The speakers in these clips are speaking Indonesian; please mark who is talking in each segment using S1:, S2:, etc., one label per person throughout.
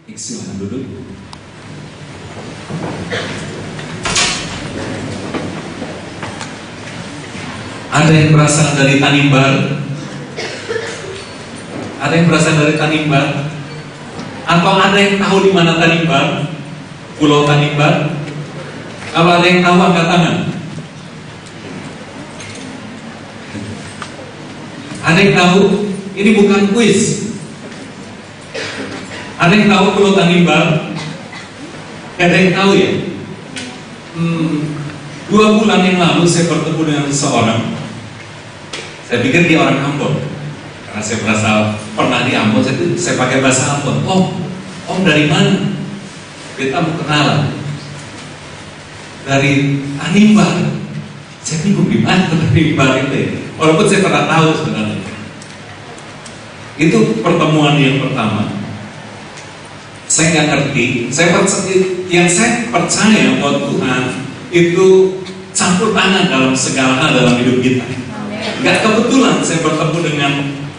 S1: Silahkan duduk. Ada yang berasal dari Tanimbar? Ada yang berasal dari Tanimbar? Atau ada yang tahu di mana Tanimbar? Pulau Tanimbar? Kalau ada yang tahu, angkat tangan. Ada yang tahu? Ini bukan kuis. Ada yang tahu Pulau Tanimbar? Ada yang tahu ya? 2 bulan yang lalu saya bertemu dengan seseorang. Saya pikir dia orang Ambon, karena saya berasal pernah di Ambon. Saya pakai bahasa Ambon. Om dari mana? Kita mau kenalan. Dari Tanimbar. Saya bingung di mana Tanimbar itu ya? Walaupun saya pernah tahu sebenarnya. Itu pertemuan yang pertama. Saya nggak ngerti. Yang saya percaya bahwa Tuhan itu campur tangan dalam segala hal dalam hidup kita. Nggak kebetulan saya bertemu dengan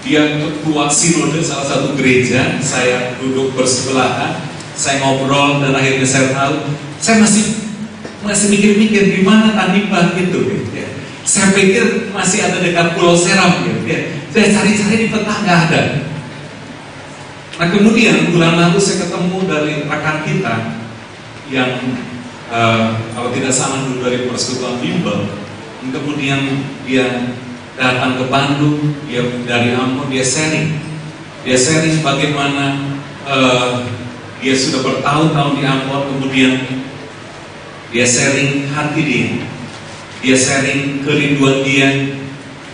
S1: dia ketua sinode salah satu gereja. Saya duduk bersebelahan, saya ngobrol, dan akhirnya saya tahu. Saya masih mikir-mikir di mana Tanimbar itu. Ya. Saya pikir masih ada dekat Pulau Seram. Ya. Saya cari-cari di peta, nggak ada. Nah kemudian bulan lalu saya ketemu dari rekan kita yang kalau tidak salah dulu dari Persekutuan Bimbel. Kemudian dia datang ke Bandung, dia dari Ambon, dia sharing bagaimana dia sudah bertahun-tahun di Ambon. Kemudian dia sharing hati dia sharing kerinduan dia.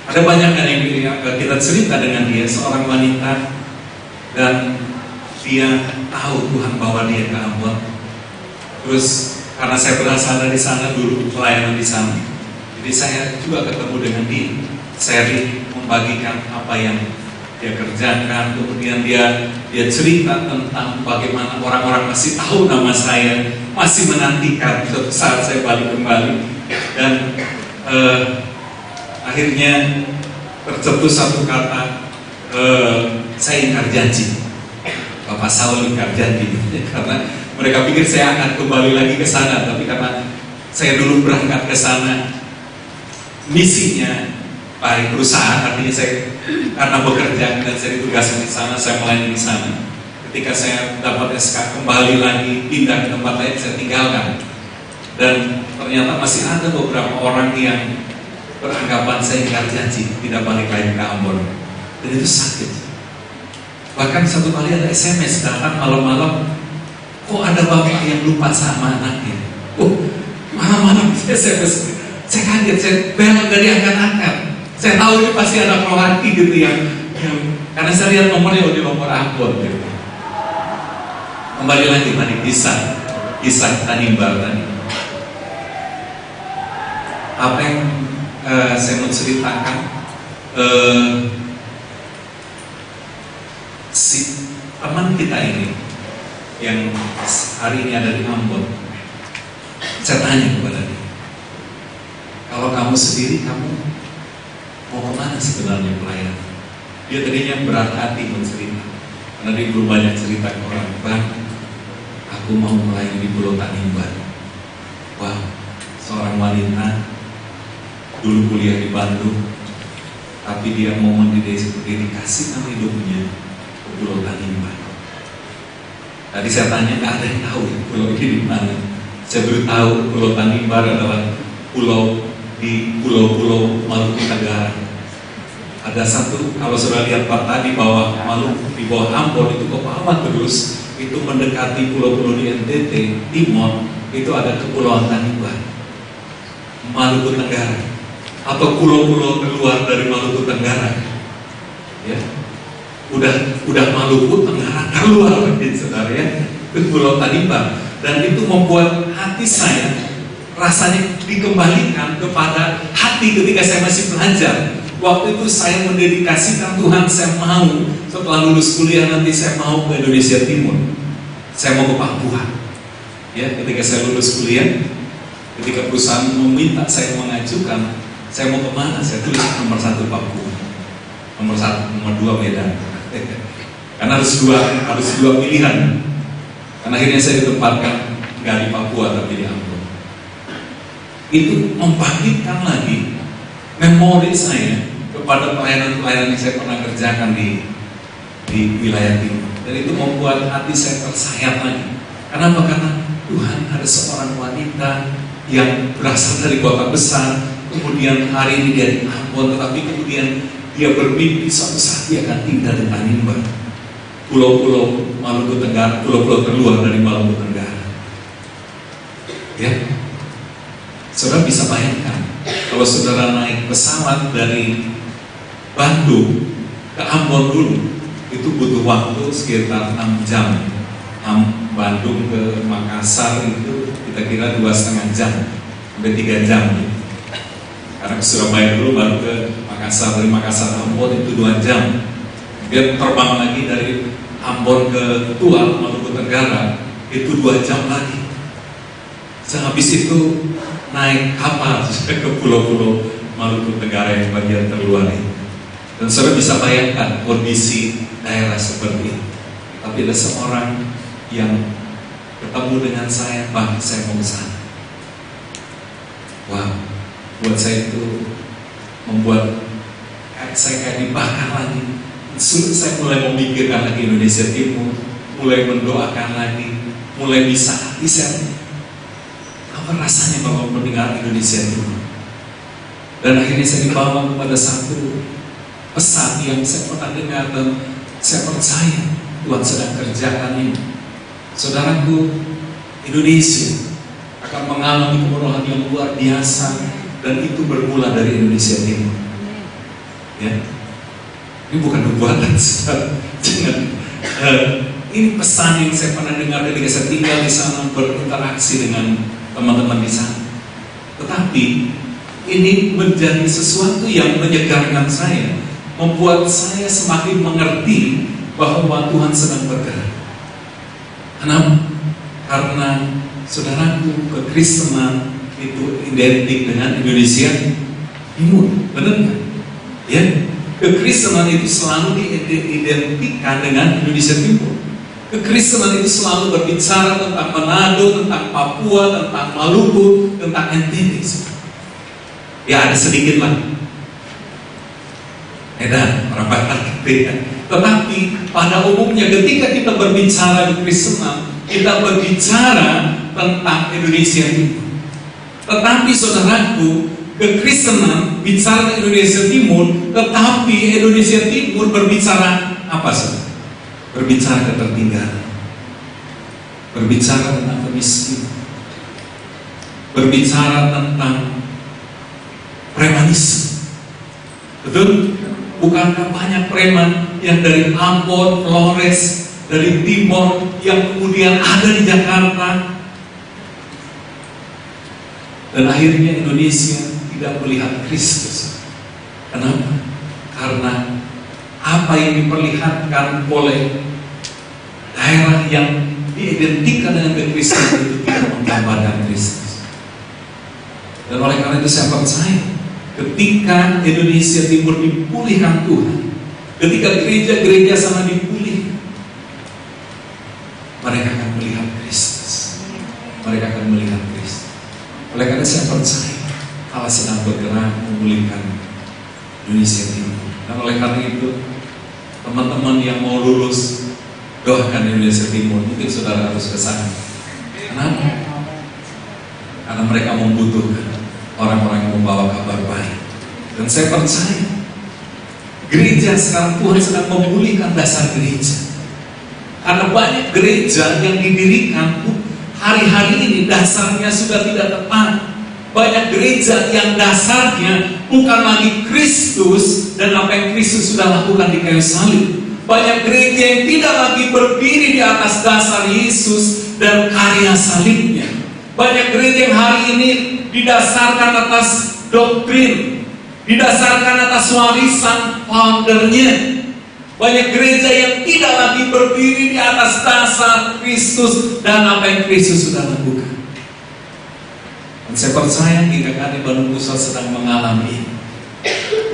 S1: Ada banyak yang kita cerita dengan dia, seorang wanita. Dan dia tahu Tuhan bawa dia ke Ambon. Terus karena saya berasal dari sana dulu, pelayanan di sana, jadi saya juga ketemu dengan dia, sharing, membagikan apa yang dia kerjakan. Kemudian dia cerita tentang bagaimana orang-orang masih tahu nama saya, masih menantikan suatu saat saya balik kembali. Dan akhirnya tercetus satu kata, saya ingkar janji. Bapak Saul ingkar janji, karena mereka pikir saya akan kembali lagi ke sana, tapi karena saya dulu berangkat ke sana, misinya baik perusahaan, artinya saya karena bekerja dan saya ditugaskan di sana, saya melayani di sana. Ketika saya dapat SK kembali lagi pindah ke tempat lain, saya tinggalkan. Dan ternyata masih ada beberapa orang yang beranggapan saya ingkar janji, tidak balik lagi ke Ambon. Dan itu sakit. Bahkan satu kali ada SMS datang malam-malam, kok ada bapak yang lupa sama anaknya. Malam-malam SMS. Saya kaget, saya belok dari angkat-angkat. Saya tahu ini pasti ada rohani gitu yang karena saya lihat nomornya di nomor Ambon gitu. Kembali lagi tadi kisah Tanimbar tadi. Apa yang saya mau ceritakan, si teman kita ini yang hari ini ada di Ambon, saya tanya kepada dia, kalau kamu sendiri, kamu mau kemana sebenarnya pelayanan? Dia tadinya berat hati mencerita, karena dia belum banyak cerita ke orang. Bang, aku mau melayani di Pulau Tanimbar. Wow, seorang wanita dulu kuliah di Bandung, tapi dia mau mendedikasikan hidupnya ke Pulau Tanimbar. Tadi saya tanya, nggak ada yang tahu pulau ini di mana. Saya beritahu Pulau Tanimbar adalah pulau di pulau-pulau Maluku Negara. Ada satu, kalau sudah lihat peta di bawah Maluku, di bawah Ambon itu ke bawah terus, itu mendekati pulau-pulau di NTT Timor, itu ada Kepulauan Tanimbar, Maluku Tenggara, atau pulau-pulau keluar dari Maluku Tenggara. Ya, udah Maluku Tenggara keluar, saudara ya, itu Pulau Tanimbar. Dan itu membuat hati saya rasanya dikembalikan kepada hati ketika saya masih belajar. Waktu itu saya mendedikasikan Tuhan, saya mau setelah lulus kuliah nanti saya mau ke Indonesia Timur, saya mau ke Papua. Ya, ketika saya lulus kuliah, ketika perusahaan meminta saya mengajukan, saya mau kemana? Saya tulis nomor 1 Papua, nomor 2 Medan. Karena harus dua pilihan. Dan akhirnya saya ditempatkan nggak di Papua tapi di Ambon. Itu membangkitkan lagi memori saya kepada pelayanan-pelayanan yang saya pernah kerjakan di wilayah timur. Dan itu membuat hati saya tersayat lagi. Kenapa? Karena Tuhan ada seorang wanita yang berasal dari kota besar, kemudian hari ini dia di Ambon, tetapi kemudian dia bermimpi suatu saat dia akan tinggal di Tanimbar, pulau-pulau Maluku Tenggara, pulau-pulau terluar dari Maluku Tenggara. Ya, saudara bisa bayangkan kalau saudara naik pesawat dari Bandung ke Ambon dulu, itu butuh waktu sekitar 6 jam. Bandung ke Makassar itu kita kira 2,5 jam sampai 3 jam. Karena ke Surabaya dulu baru ke Makassar, dari Makassar ke Ambon itu 2 jam. Dia terbang lagi dari Ambon ke Tual, Maluku Tenggara itu 2 jam lagi. Sehabis itu naik kapal ke pulau-pulau Maluku Tenggara yang bagian terluar ini. Dan saudara bisa bayangkan kondisi daerah seperti ini. Tapi ada seorang yang ketemu dengan saya, Pak, saya mau ke sana. Wow, buat saya itu membuat saya kayak dibakar lagi. Saya mulai memikirkan lagi Indonesia Timur, mulai mendoakan lagi, mulai bisa hati saya. Apa rasanya kalau mendengar Indonesia Timur? Dan akhirnya saya dibawa kepada satu pesan yang saya pernah dengar dan saya percaya Tuhan sedang kerjakan ini. Saudaraku, Indonesia akan mengalami kemerohan yang luar biasa dan itu bermula dari Indonesia Timur. Ya, ini bukan nubuatan, jangan. Ini pesan yang saya pernah dengar ketika saya tinggal di sana, berinteraksi dengan teman-teman di sana. Tetapi ini menjadi sesuatu yang menyegarkan saya, membuat saya semakin mengerti bahwa Tuhan sedang bergerak. Kenapa? Karena saudaraku, kekristenan itu identik dengan Indonesia Timur, benar nggak? Ya, kekristenan itu selalu diidentikan dengan Indonesia Timur. Kekristenan itu selalu berbicara tentang Manado, tentang Papua, tentang Maluku, tentang NTT. Ya ada sedikit lah, edan orang Batak gitu ya. Tetapi pada umumnya ketika kita berbicara kekristenan, kita berbicara tentang Indonesia Timur. Tetapi saudaraku, kekristenan bicara tentang Indonesia Timur, tetapi Indonesia Timur berbicara apa saudara? Berbicara ketertinggalan, berbicara tentang kemiskinan, berbicara tentang premanisme. Betul? Bukankah banyak preman yang dari Ambon, Flores, dari Timor yang kemudian ada di Jakarta? Dan akhirnya Indonesia tidak melihat Kristus. Kenapa? Karena apa yang diperlihatkan oleh daerah yang diidentikan dengan kekristenan itu tidak menggambarkan Kristus. Dan oleh karena itu saya percaya ketika Indonesia Timur dipulihkan Tuhan, ketika gereja-gereja sana dipulihkan, mereka akan melihat Kristus. Mereka akan melihat Kristus. Oleh karena saya percaya Allah sedang bergerak memulihkan Indonesia Timur. Dan oleh karena itu, teman-teman yang mau lulus, doakan Indonesia Timur. Mungkin saudara harus ke sana. Kenapa? Karena mereka membutuhkan orang-orang yang membawa kabar baik. Dan saya percaya gereja sekarang Tuhan sedang memulihkan dasar gereja. Karena banyak gereja yang didirikan hari-hari ini dasarnya sudah tidak tepat. Banyak gereja yang dasarnya bukan lagi Kristus dan apa yang Kristus sudah lakukan di kayu salib. Banyak gereja yang tidak lagi berdiri di atas dasar Yesus dan karya salibnya. Banyak gereja yang hari ini didasarkan atas doktrin, didasarkan atas warisan foundernya. Banyak gereja yang tidak lagi berdiri di atas dasar Kristus dan apa yang Kristus sudah lakukan. Dan saya percaya GKKD Bandung Pusat sedang mengalami.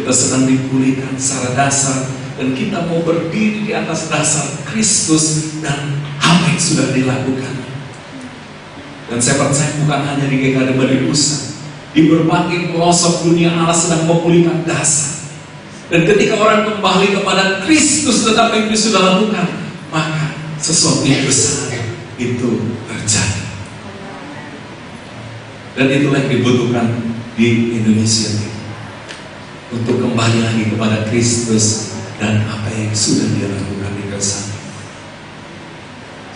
S1: Kita sedang dipulihkan secara dasar dan kita mau berdiri di atas dasar Kristus dan apa yang sudah dilakukan. Dan saya percaya bukan hanya di GKD Bali Pusat, di berbagai pelosok dunia Allah sedang memulihkan dasar. Dan ketika orang kembali kepada Kristus dan apa yang Dia sudah lakukan, maka sesuatu yang besar itu terjadi. Dan itulah yang dibutuhkan di Indonesia ini, untuk kembali lagi kepada Kristus dan apa yang sudah Dia lakukan di sana.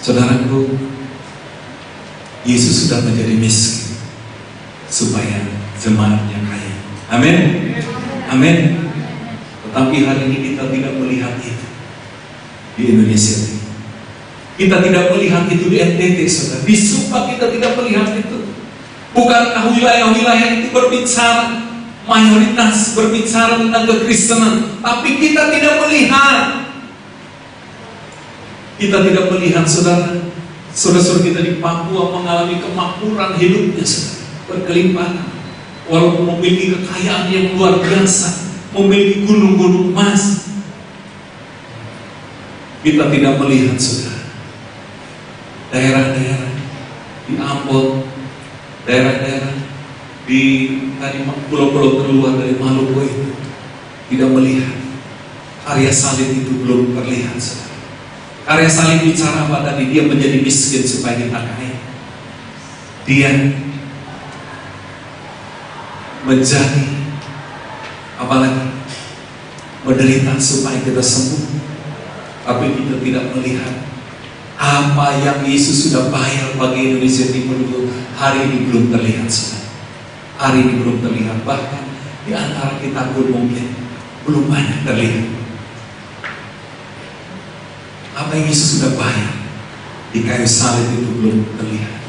S1: Saudaraku, Yesus sudah menjadi miskin supaya jemaatnya kaya. Amin. Amin. Tetapi hari ini kita tidak melihat itu di Indonesia ini. Kita tidak melihat itu di NTT, saudara. Di Subang kita tidak melihat itu. Bukankah wilayah-wilayah itu berbicara, mayoritas berbicara tentang kekristenan, tapi kita tidak melihat. Kita tidak melihat, saudara. Saudara-saudara kita di Papua mengalami kemakmuran hidupnya, saudara, berkelimpahan. Walaupun memiliki kekayaan yang luar biasa, memiliki gunung-gunung emas, kita tidak melihat, saudara, daerah-daerah di Ambon, daerah-daerah di tadi pulau-pulau keluar dari Maluku itu tidak melihat karya salib itu belum terlihat, saudara. Karya salib bicara apa tadi? Dia menjadi miskin supaya kita kaya. Dia menjadi apalagi menderita supaya kita sembuh. Tapi kita tidak melihat apa yang Yesus sudah bayar bagi Indonesia Timur itu hari ini belum terlihat, saudara. Hari ini belum terlihat. Bahkan di antara kita pun mungkin belum banyak terlihat apa yang Yesus sudah bayar di kayu salib itu belum terlihat.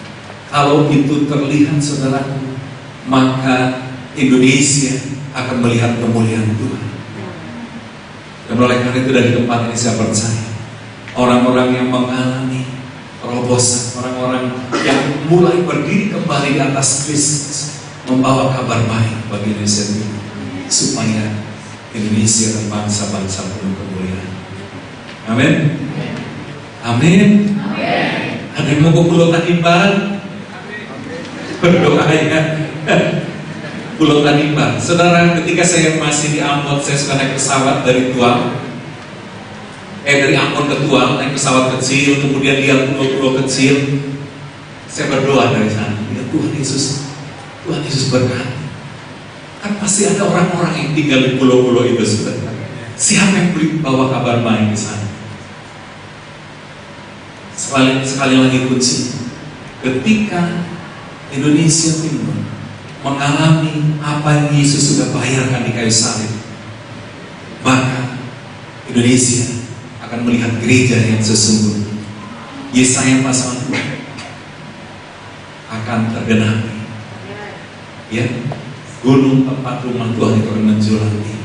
S1: Kalau itu terlihat, saudara, maka Indonesia akan melihat kemuliaan Tuhan. Dan oleh karena itu dari tempat ini saya percaya orang-orang yang mengalami terobosan, orang-orang yang mulai berdiri kembali di atas Kristus, membawa kabar baik bagi Indonesia ini, supaya Indonesia dan bangsa-bangsa penuh kemuliaan. Amin. Amin. Ada yang mau ke Pulau Tanimbar? Berdoa ya. Pulau Tanimbar. Saudara, ketika saya masih di Ambon, saya suka naik pesawat dari Tuang. Dari Ambon ke Tuang, naik pesawat kecil, kemudian lihat pulau-pulau kecil. Saya berdoa dari sana. Ya Tuhan Yesus berkati. Kan pasti ada orang-orang yang tinggal di pulau-pulau itu, saudara. Siapa yang bawa kabar baik di sana? Sekali lagi kunci, ketika Indonesia Timur mengalami apa yang Yesus sudah bayarkan di kayu salib, maka Indonesia akan melihat gereja yang sesungguhnya. Yesaya pasal 2 akan tergenapi. Ya, gunung tempat rumah Tuhan itu akan menjulang tinggi.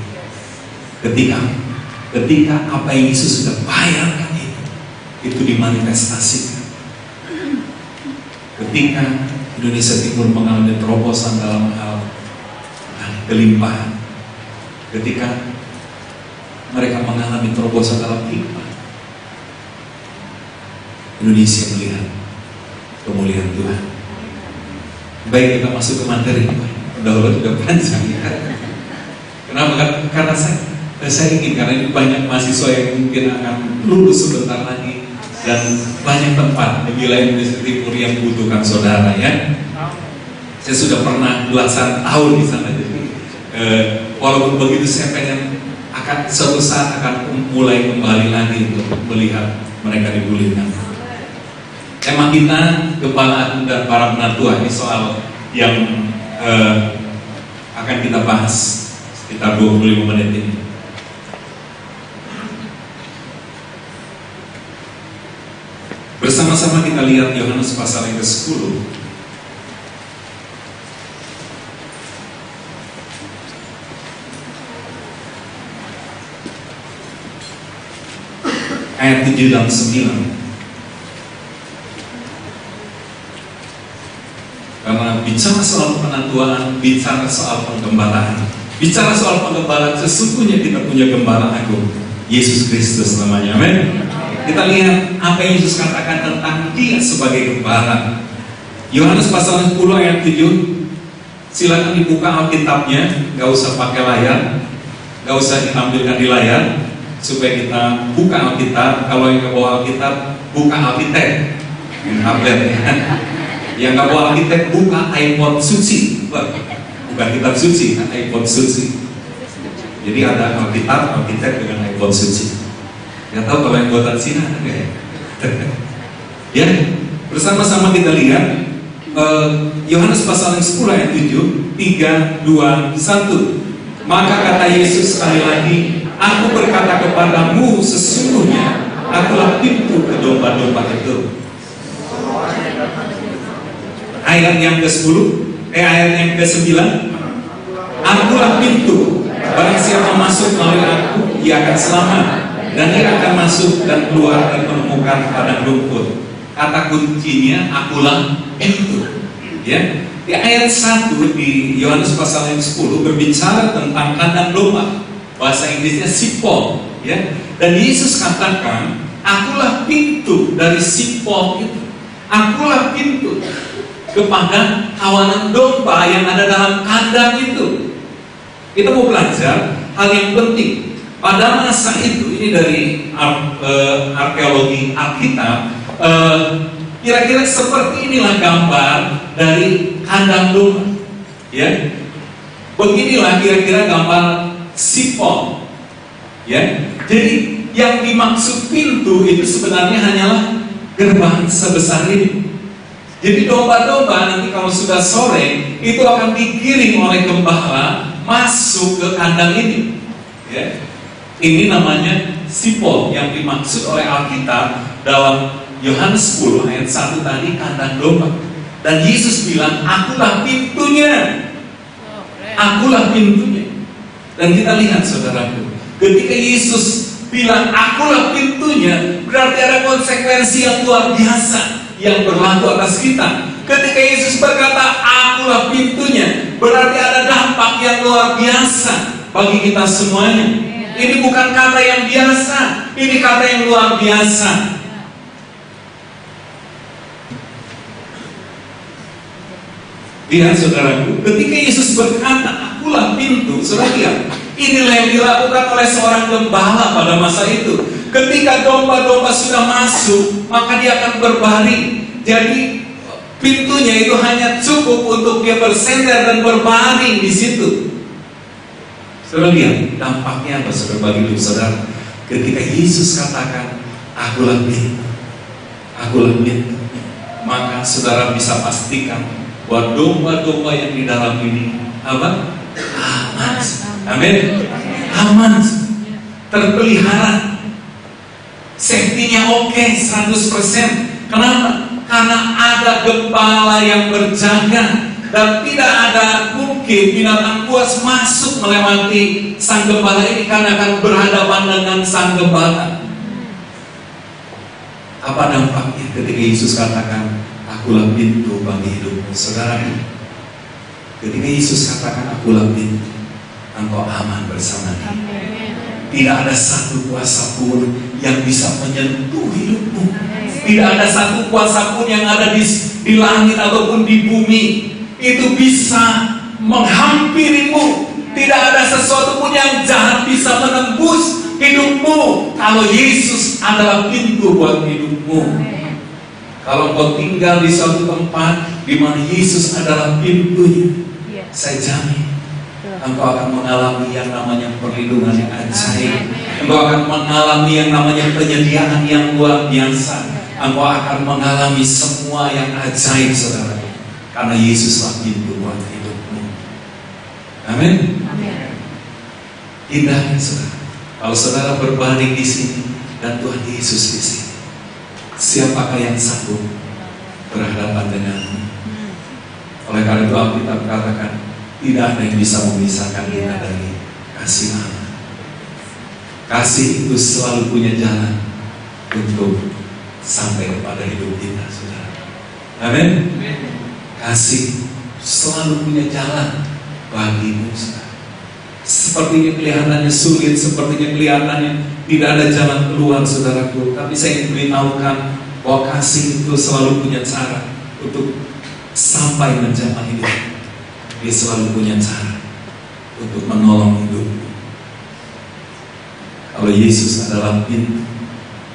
S1: Ketika apa yang Yesus sudah bayarkan itu dimanifestasikan. Ketika Indonesia Timur mengalami terobosan dalam hal kelimpahan, ketika mereka mengalami terobosan dalam hikmat, Indonesia melihat kemuliaan Tuhan. Baik, kita masuk ke materi. Pendahuluan sudah panjang ya. Kenapa? Karena saya ingin, karena ini banyak mahasiswa yang mungkin akan lulus sebentar lagi, dan banyak tempat di wilayah Indonesia Timur yang membutuhkan saudara ya. Saya sudah pernah belasan tahun di sana, jadi walaupun begitu saya pengen akan suatu saat akan mulai kembali lagi untuk melihat mereka dipulihkan. Tema kita Gembala Agung dan para penatua, ini soal yang akan kita bahas sekitar 25 menit ini. Bersama-sama kita lihat Yohanes pasal yang ke-10. Ayat 7 dan 9. Karena bicara soal penatuaan, bicara soal penggembalaan. Bicara soal penggembalaan, sesungguhnya kita punya gembala agung, Yesus Kristus namanya. Amin. Kita lihat apa yang Yesus katakan tentang Dia sebagai gembala. Yohanes pasal 10 ayat 7. Silakan dibuka Alkitabnya, nggak usah pakai layar, nggak usah ditampilkan di layar, supaya kita buka Alkitab. Kalau yang nggak bawa Alkitab, buka Alkitab, yang tablet ya. Yang nggak bawa Alkitab, buka iPhone suci, bukan kitab suci, kan iPhone suci. Jadi ada Alkitab dengan iPhone suci. Nggak tahu kalau yang buatan Cina ada nggak ya? Ya, bersama-sama kita lihat Yohanes pasal 10 ayat 7, 3, 2, 1. Maka kata Yesus sekali lagi, aku berkata kepadamu, sesungguhnya akulah pintu ke domba-domba itu. Ayat yang ke-10, ayat yang ke-9, akulah pintu. Barang siapa masuk melalui aku, ia akan selamat, dan ia akan masuk dan keluar dan menemukan padang rumput. Kata kuncinya, akulah pintu. Ya, di ayat 1 di Yohanes pasal yang 10 berbicara tentang kandang domba. Bahasa Inggrisnya sipol. Ya, dan Yesus katakan, akulah pintu dari sipol itu. Akulah pintu kepada kawanan domba yang ada dalam kandang itu. Kita mau belajar hal yang penting. Pada masa itu, ini dari arkeologi Alkitab, kira-kira seperti inilah gambar dari kandang domba. Ya, beginilah kira-kira gambar sipol. Ya, jadi yang dimaksud pintu itu sebenarnya hanyalah gerbang sebesar ini. Jadi domba-domba nanti kalau sudah sore itu akan digiring oleh gembala masuk ke kandang ini. Ya. Ini namanya sipol yang dimaksud oleh Alkitab dalam Yohanes 10 ayat 1 tadi, kandang domba. Dan Yesus bilang, akulah pintunya. Akulah pintunya. Dan kita lihat saudaraku, ketika Yesus bilang akulah pintunya, berarti ada konsekuensi yang luar biasa yang berlaku atas kita. Ketika Yesus berkata akulah pintunya, berarti ada dampak yang luar biasa bagi kita semuanya. Ini bukan kata yang biasa, ini kata yang luar biasa. Lihat saudaraku, ketika Yesus berkata akulah pintu, saudara lihat, inilah yang dilakukan oleh seorang gembala pada masa itu. Ketika domba-domba sudah masuk, maka dia akan berbaring. Jadi pintunya itu hanya cukup untuk dia bersender dan berbaring di situ. Saudara lihat dampaknya apa saudara bagi hidup saudara. Ketika Yesus katakan akulah pintu, akulah pintu, maka saudara bisa pastikan bahwa domba-domba yang di dalam ini apa? Aman. Amin. Aman. Terpelihara. Safety-nya oke 100%. Kenapa? Karena ada gembala yang berjaga. Dan tidak ada mungkin binatang buas masuk melewati sang gembala ini, karena akan berhadapan dengan sang gembala. Apa dampaknya ketika Yesus katakan akulah pintu bagi hidupmu, saudara? Ketika Yesus katakan akulah pintu, engkau aman bersama Dia. Tidak ada satu kuasa pun yang bisa menyentuh hidupmu. Tidak ada satu kuasa pun yang ada di langit ataupun di bumi itu bisa menghampirimu. Tidak ada sesuatu pun yang jahat bisa menembus hidupmu kalau Yesus adalah pintu buat hidupmu. Kalau kau tinggal di suatu tempat di mana Yesus adalah pintunya, saya jamin engkau akan mengalami yang namanya perlindungan yang ajaib. Engkau akan mengalami yang namanya penyediaan yang luar biasa. Engkau akan mengalami semua yang ajaib, saudara. Karena Yesuslah pintu buat hidupmu. Amin. Indahnya saudara, kalau saudara berbaring di sini dan Tuhan Yesus di sini, siapakah yang sanggup berhadapan denganmu? Oleh karena itu Alkitab katakan tidak ada yang bisa memisahkan kita dari kasih Allah. Kasih itu selalu punya jalan untuk sampai kepada hidup kita, saudara. Amin. Kasih selalu punya jalan bagimu, saudara. Sepertinya kelihatannya sulit, sepertinya kelihatannya tidak ada jalan keluar saudaraku. Tapi saya ingin beritahukan bahwa kasih itu selalu punya cara untuk sampai menjamah hidup. Dia selalu punya cara untuk menolong hidup. Kalau Yesus adalah pintu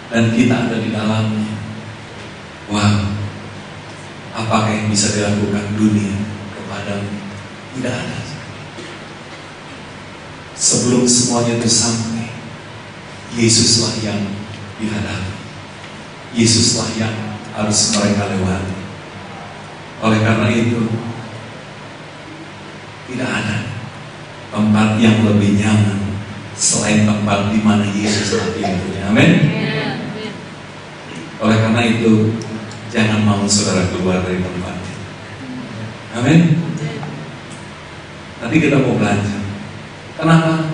S1: dan kita ada di dalamnya, wow, apakah yang bisa dilakukan dunia kepadamu? Tidak ada. Sebelum semuanya itu sampai, Yesuslah yang dihadapi. Yesuslah yang harus mereka lewati. Oleh karena itu, tidak ada tempat yang lebih nyaman selain tempat di mana Yesus mati untuknya. Amin. Oleh karena itu, jangan mau saudara keluar dari tempatnya. Amin. Nanti kita mau belajar. Kenapa?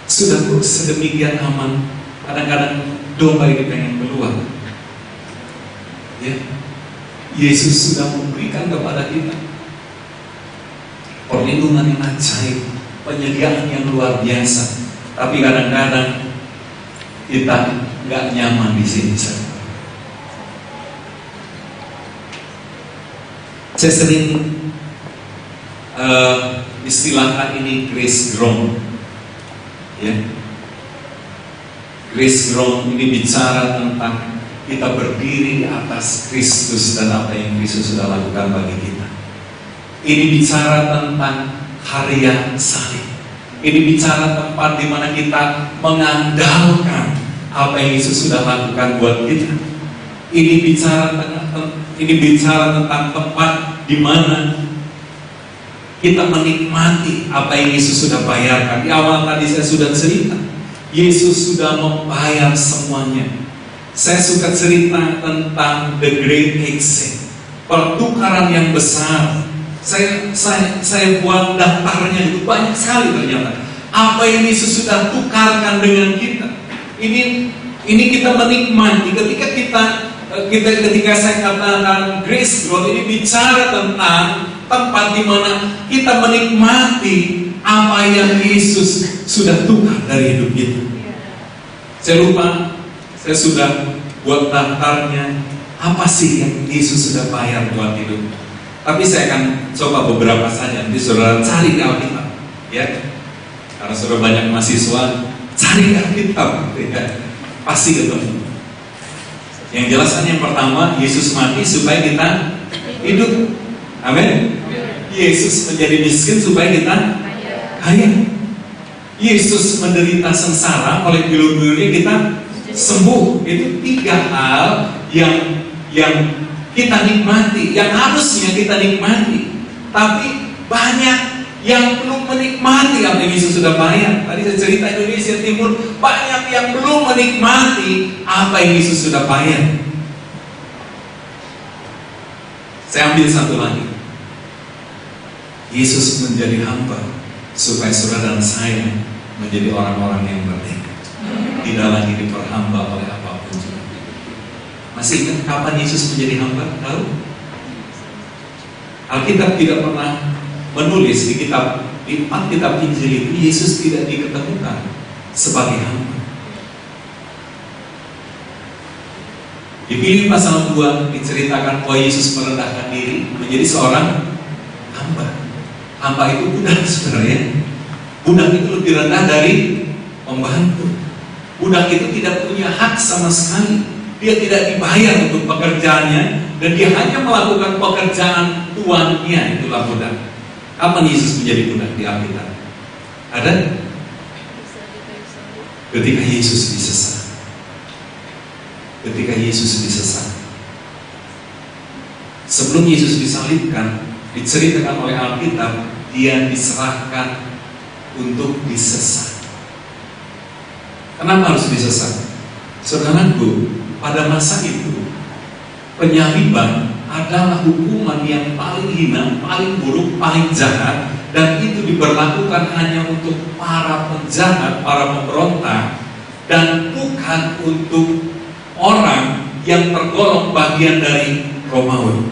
S1: Sudah sedemikian aman. Kadang-kadang domba ini pengen keluar. Ya, Yesus sudah memberikan kepada kita perlindungan yang ajaib, penyediaan yang luar biasa. Tapi kadang-kadang kita nggak nyaman di sini. Saya sering istilahkan ini grace ground. Ya, grace ground ini bicara tentang kita berdiri di atas Kristus dan apa yang Kristus sudah lakukan bagi kita. Ini bicara tentang karya salib. Ini bicara tempat di mana kita mengandalkan apa yang Yesus sudah lakukan buat kita. Ini bicara tentang tempat di mana kita menikmati apa yang Yesus sudah bayarkan. Di awal tadi saya sudah cerita, Yesus sudah membayar semuanya. Saya suka cerita tentang the great exchange, pertukaran yang besar. Saya buat daftarnya itu banyak sekali ternyata. Apa yang Yesus sudah tukarkan dengan kita. Ini kita menikmati. Ketika saya katakan grace growth, ini bicara tentang tempat di mana kita menikmati apa yang Yesus sudah tukar dari hidup kita. Saya sudah buat daftarnya. Apa sih yang Yesus sudah bayar buat hidup? Tapi saya akan coba beberapa saja. Nanti saudara cari di Alkitab, ya. Karena saudara banyak mahasiswa, cari di Alkitab, ya. Pasti ketemu. Yang jelaskan yang pertama, Yesus mati supaya kita hidup. Amin. Yesus menjadi miskin supaya kita kaya. Yesus menderita sengsara, oleh bilur-bilurnya kita sembuh. Itu tiga hal yang kita nikmati, yang harusnya kita nikmati. Tapi banyak yang belum menikmati apa yang Yesus sudah bayar. Tadi saya cerita Indonesia Timur, banyak yang belum menikmati apa yang Yesus sudah bayar. Saya ambil satu lagi. Yesus menjadi hamba supaya saudara dan saya menjadi orang-orang yang merdeka, tidak lagi diperhamba oleh apapun juga. Masih ingat kapan Yesus menjadi hamba? Tahu? Alkitab tidak pernah menulis di 4 kitab Injil itu Yesus tidak diketemukan sebagai hamba. Di Filipi pasal 2 diceritakan bahwa Yesus merendahkan diri menjadi seorang hamba. Hamba itu budak, saudara, ya. Budak itu lebih rendah dari pembantu. Budak itu tidak punya hak sama sekali. Dia tidak dibayar untuk pekerjaannya, dan dia hanya melakukan pekerjaan tuannya. Itulah budak. Kapan Yesus menjadi budak di Alkitab? Ada? Ketika Yesus disesat. Ketika Yesus disesat. Sebelum Yesus disalibkan, diceritakan oleh Alkitab, dia diserahkan untuk disesat. Kenapa harus disesat? Saudaraku, pada masa itu penyaliban adalah hukuman yang paling hina, paling buruk, paling jahat, dan itu diberlakukan hanya untuk para penjahat, para pemberontak, dan bukan untuk orang yang tergolong bagian dari Romawi.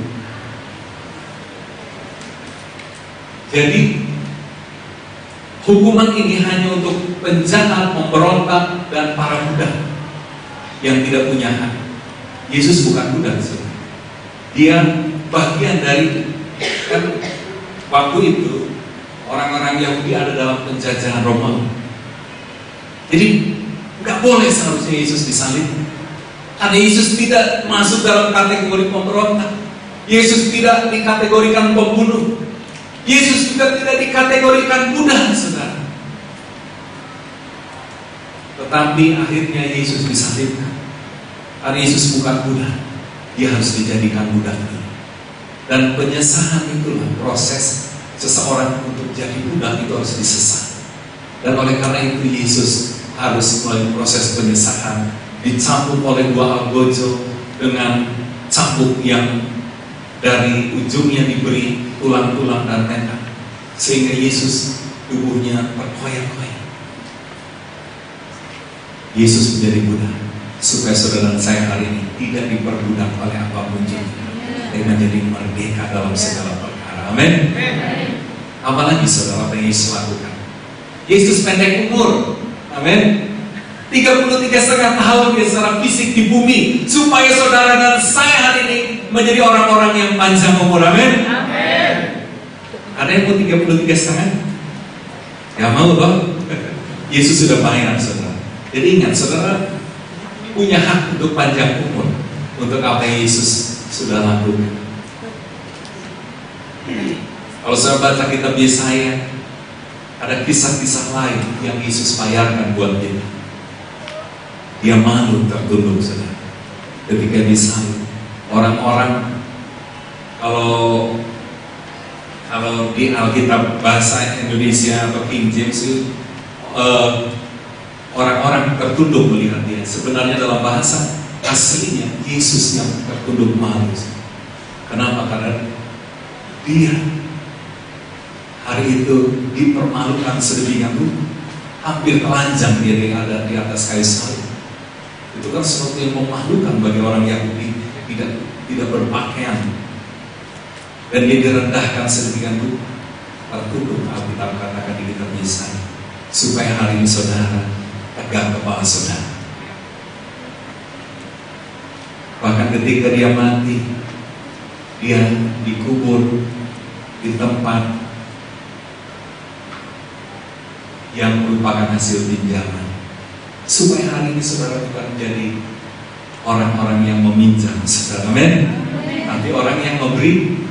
S1: Jadi Hukuman ini hanya untuk penjahat, pemberontak, dan para budak yang tidak punya hak. Yesus bukan budak, saudara. Dia bagian dari, kan waktu itu orang-orang Yahudi ada dalam penjajahan Romawi. Jadi nggak boleh seharusnya Yesus disalib. Karena Yesus tidak masuk dalam kategori pemberontak. Yesus tidak dikategorikan pembunuh. Yesus juga tidak dikategorikan budak, saudara. Tetapi akhirnya Yesus disalibkan. Karena Yesus bukan budak, dia harus dijadikan budak. Dan penyesalan itulah proses seseorang untuk jadi budak, itu harus disesat. Dan oleh karena itu Yesus harus melalui proses penyesalan, dicambuk oleh dua algojo dengan cambuk yang dari ujungnya diberi tulang-tulang dan tendang, sehingga Yesus tubuhnya berkoyak-koyak. Yesus menjadi budak supaya saudara dan saya hari ini tidak diperbudak oleh apapun juga, tapi menjadi merdeka dalam segala perkara. Amin. Apalagi saudara apa yang Yesus lakukan? Yesus pendek umur. Amin. 33,5 tahun dia secara fisik di bumi, supaya saudara dan saya hari ini menjadi orang-orang yang panjang umur. Amin. Ada yang mau 33,5? Ya mau loh. Yesus sudah bayar, saudara. Jadi ingat, saudara punya hak untuk panjang umur, untuk apa yang Yesus sudah lakukan. Kalau saudara baca kitab Yesaya, ada kisah-kisah lain yang Yesus bayarkan buat kita. Dia malu tertunduk, saudara, ketika disalib. Orang-orang kalau di Alkitab bahasa Indonesia atau King James itu orang-orang tertunduk melihat dia. Sebenarnya dalam bahasa aslinya Yesus yang tertunduk malu. Kenapa? Karena dia hari itu dipermalukan sedemikian rupa, hampir telanjang dia ada di atas kayu salib. Itu kan sesuatu yang memalukan bagi orang Yahudi, tidak berpakaian, dan dia direndahkan sedemikian rupa, tertunduk. Alkitab katakan di kitab Yesaya, supaya hari ini saudara tegak kepala saudara. Bahkan ketika dia mati, dia dikubur di tempat yang merupakan hasil pinjaman, supaya hari ini saudara bukan menjadi orang-orang yang meminjam, saudara. Amin. Nanti orang yang memberi.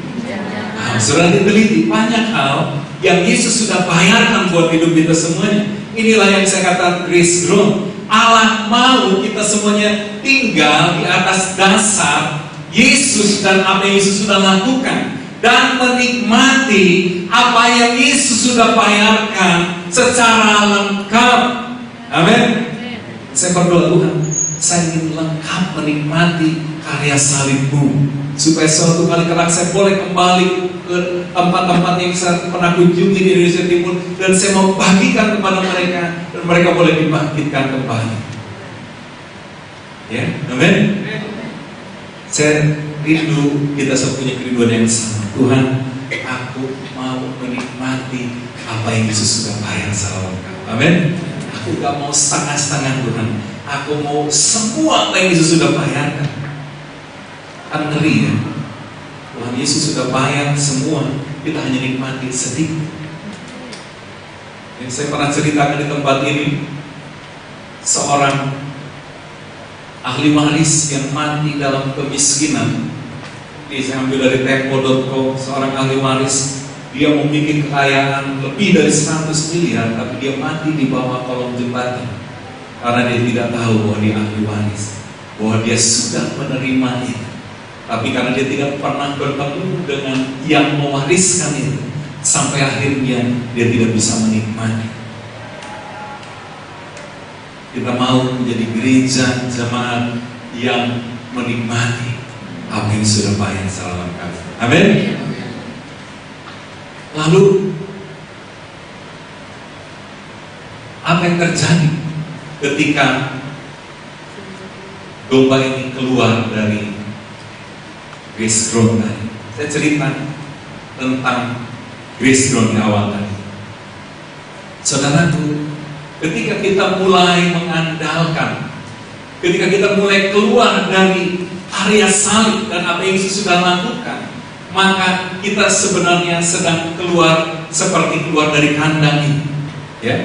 S1: Saudara diteliti banyak hal yang Yesus sudah bayarkan buat hidup kita semuanya. Inilah yang saya katakan grace ground. Allah mau kita semuanya tinggal di atas dasar Yesus dan apa yang Yesus sudah lakukan, dan menikmati apa yang Yesus sudah bayarkan secara lengkap. Amin. Saya berdoa, Tuhan, saya ingin lengkap menikmati karya salib-Mu, supaya suatu kali kelak saya boleh kembali ke tempat-tempat yang saya pernah kunjungi di Indonesia Timur, dan saya mau bagikan kepada mereka, dan mereka boleh dibangkitkan kembali. Ya, amin. Saya rindu kita semua punya kerinduan yang sama. Tuhan, aku mau menikmati apa yang Yesus sudah bayar secara lengkap. Amin. Aku gak mau setengah-setengah, Tuhan. Aku mau semua apa yang Yesus sudah bayarkan. Kan ngeri ya, Tuhan Yesus sudah bayar semua, kita hanya nikmati sedikit. Yang saya pernah ceritakan di tempat ini, seorang ahli waris yang mati dalam kemiskinan. Ini saya ambil dari tempo.com. Seorang ahli waris, dia memiliki kekayaan lebih dari 100 miliar, tapi dia mati di bawah kolong jembatan karena dia tidak tahu bahwa dia ahli waris, bahwa dia sudah menerima itu. Tapi karena dia tidak pernah bertemu dengan yang mewariskan itu, sampai akhirnya dia tidak bisa menikmati. Kita mau menjadi gereja jemaat yang menikmati apa yang sudah bayar secara lengkap. Amin. Lalu apa yang terjadi ketika domba ini keluar dari grace ground tadi? Saya cerita tentang grace ground di awal tadi. Saudaraku, ketika kita mulai mengandalkan, ketika kita mulai keluar dari area salib dan apa yang Yesus sudah lakukan, maka kita sebenarnya sedang keluar seperti keluar dari kandang ini. Ya,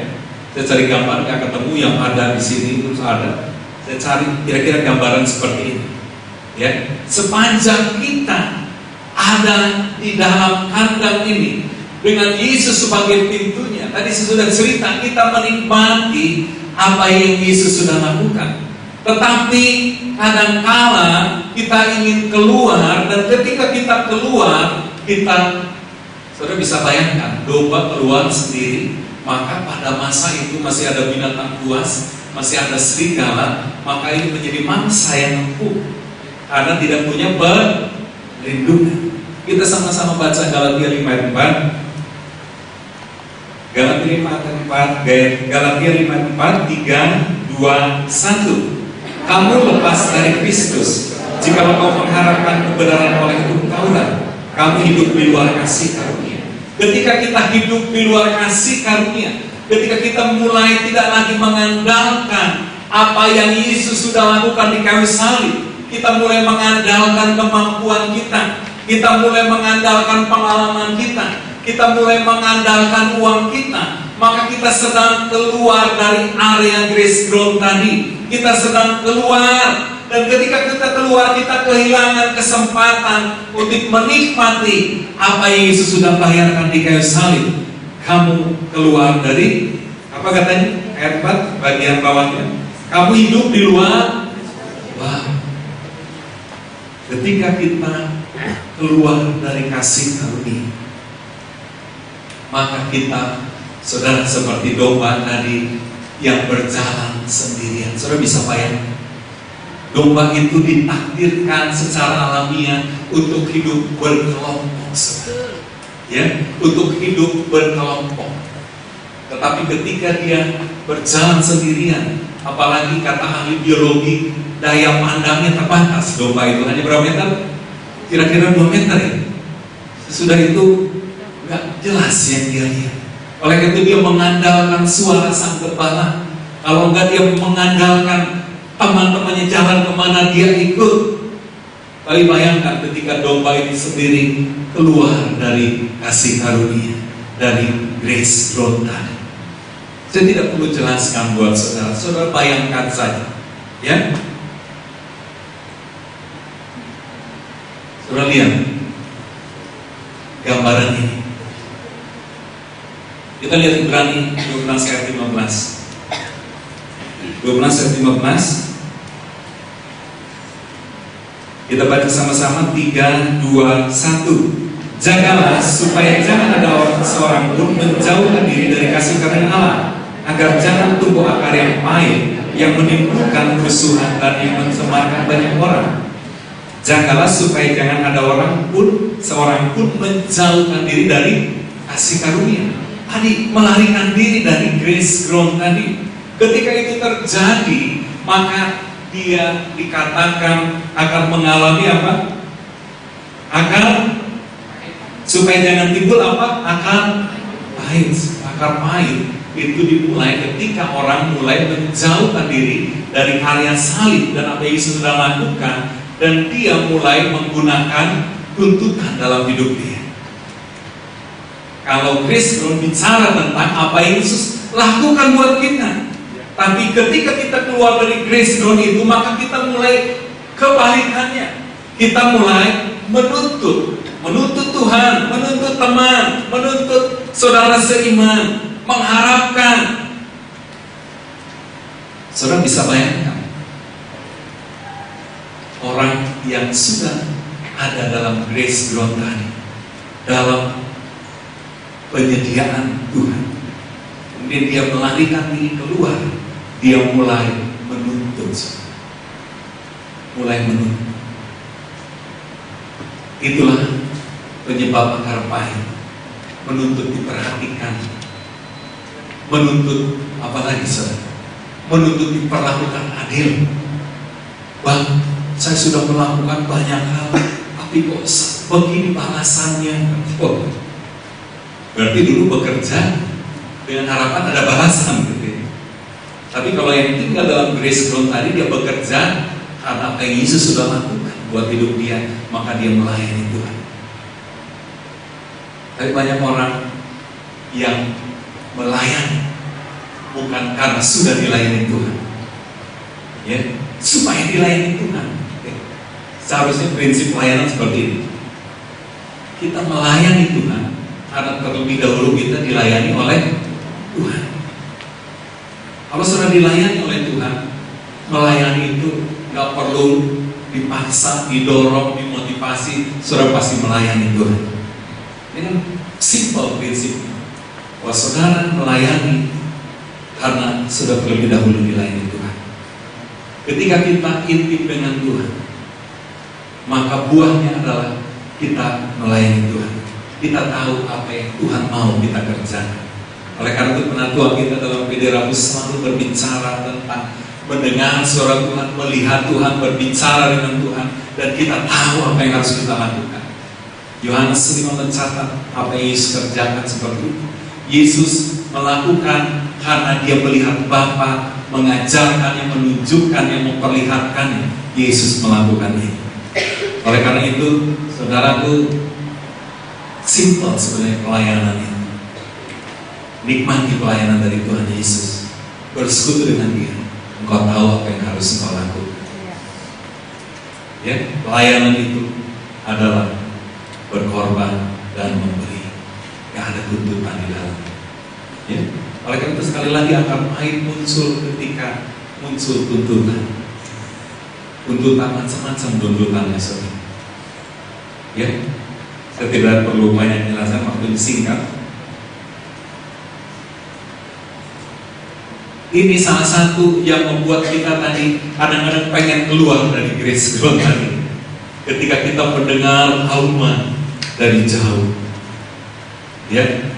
S1: saya cari gambar nggak ketemu yang ada di sini, terus ada. Saya cari kira-kira gambaran seperti ini. Ya, sepanjang kita ada di dalam kandang ini dengan Yesus sebagai pintunya. Tadi saya sudah cerita, kita menikmati apa yang Yesus sudah lakukan. Tetapi kadangkala kita ingin keluar, dan ketika kita keluar, saudara bisa bayangkan, domba keluar sendiri, maka pada masa itu masih ada binatang buas, masih ada serigala, maka ini menjadi mangsa yang empuk karena tidak punya perlindungan. Kita sama-sama baca Galatia 5 ayat 4. Galatia 5 ayat 4, 3, 2, 1. Kamu lepas dari Kristus, jika kau mengharapkan kebenaran oleh hukum Taurat, kamu hidup di luar kasih karunia. Ketika kita hidup di luar kasih karunia, ketika kita mulai tidak lagi mengandalkan apa yang Yesus sudah lakukan di kayu salib, kita mulai mengandalkan kemampuan kita mulai mengandalkan pengalaman kita mulai mengandalkan uang kita, maka kita sedang keluar dari area grace ground tadi. Kita sedang keluar, dan ketika kita keluar, kita kehilangan kesempatan untuk menikmati apa yang Yesus sudah bayarkan di kayu salib. Kamu keluar dari, apa katanya? Ayat 4 bagian bawahnya. Kamu hidup di luar. Wah. Ketika kita keluar dari kasih karunia, maka kita, saudara, seperti domba tadi yang berjalan sendirian. Saudara bisa bayangkan, domba itu ditakdirkan secara alamiah untuk hidup berkelompok, saudara. Ya, untuk hidup berkelompok. Tetapi ketika dia berjalan sendirian, apalagi kata ahli biologi, daya pandangnya terbatas. Domba itu hanya berapa meter? Kira-kira 2 meter ya. Sesudah itu nggak jelas yang dia lihat. Oleh karena itu dia mengandalkan suara sang gembala. Kalau enggak dia mengandalkan teman-temannya jalan kemana dia ikut. Tapi bayangkan ketika domba ini sendiri keluar dari kasih karunia, dari grace throne tadi. Saya tidak perlu jelaskan buat saudara. Saudara bayangkan saja, ya. Saudara lihat gambaran ini. Kita lihat Ibrani 12 ayat 15. 12 ayat 15. Kita baca sama-sama 3, 2, 1. Jagalah supaya jangan ada seorang pun menjauhkan diri dari kasih karunia Allah, agar jangan tumbuh akar yang pahit yang menimbulkan kerusuhan dan yang mencemarkan banyak orang. Jagalah supaya jangan ada seorang pun menjauhkan diri dari kasih karunia. Tadi melarikan diri dari grace ground tadi. Ketika itu terjadi, maka dia dikatakan akan mengalami apa? Supaya jangan timbul apa? Akar pahit itu dimulai ketika orang mulai menjauhkan diri dari karya salib dan apa yang Yesus sudah lakukan, dan dia mulai menggunakan tuntutan dalam hidup dia. Kalau Kristus bicara tentang apa yang Yesus lakukan buat kita, tapi ketika kita keluar dari grace ground itu, maka kita mulai kebalikannya. Kita mulai menuntut Tuhan, menuntut teman, menuntut saudara seiman, mengharapkan. Saudara bisa bayangkan orang yang sudah ada dalam grace ground tadi, dalam penyediaan Tuhan, kemudian dia melarikan diri keluar, dia mulai menuntut. Itulah penyebab akar pahit, menuntut diperhatikan, menuntut apa lagi saudara? Menuntut diperlakukan adil. Bang, saya sudah melakukan banyak hal, tapi kok begini balasannya? Berarti dulu bekerja dengan harapan ada balasan gitu ya. Tapi kalau yang tinggal dalam grace ground tadi, dia bekerja karena apa yang Yesus sudah lakukan buat hidup dia, maka dia melayani Tuhan. Tapi banyak orang yang melayani bukan karena sudah dilayani Tuhan, ya, supaya dilayani Tuhan. Seharusnya prinsip pelayanan seperti ini. Kita melayani Tuhan karena terlebih dahulu kita dilayani oleh Tuhan. Kalau sudah dilayani oleh Tuhan, melayani itu nggak perlu dipaksa, didorong, dimotivasi, sudah pasti melayani Tuhan. Ini kan simple prinsip. Bahwa saudara melayani karena sudah terlebih dahulu dilayani Tuhan. Ketika kita intim dengan Tuhan, maka buahnya adalah kita melayani Tuhan. Kita tahu apa yang Tuhan mau kita kerjakan. Oleh karena itu penatua kita dalam PD Rabus selalu berbicara tentang mendengar suara Tuhan, melihat Tuhan, berbicara dengan Tuhan, dan kita tahu apa yang harus kita lakukan. Yohanes 5 mencatat apa yang Yesus kerjakan seperti itu. Yesus melakukan karena dia melihat Bapa, mengajarkannya, menunjukkannya, memperlihatkannya. Yesus melakukan itu. Oleh karena itu, saudaraku, simple sebenarnya pelayanan itu. Nikmati pelayanan dari Tuhan Yesus. Bersekutu dengan Dia. Engkau tahu apa yang harus engkau lakukan. Ya, pelayanan itu adalah berkorban dan memberi. Gak ada tuntutan di dalam. Ya, oleh karena itu sekali lagi akan pahit muncul ketika muncul tuntutan. Tuntutan macam-macam tuntutannya, saudara. Ya, saya tidak perlu banyak jelasan, waktu disingkat. Ini salah satu yang membuat kita tadi kadang-kadang pengen keluar dari grace ground tadi. Ketika kita mendengar auman dari jauh, ya,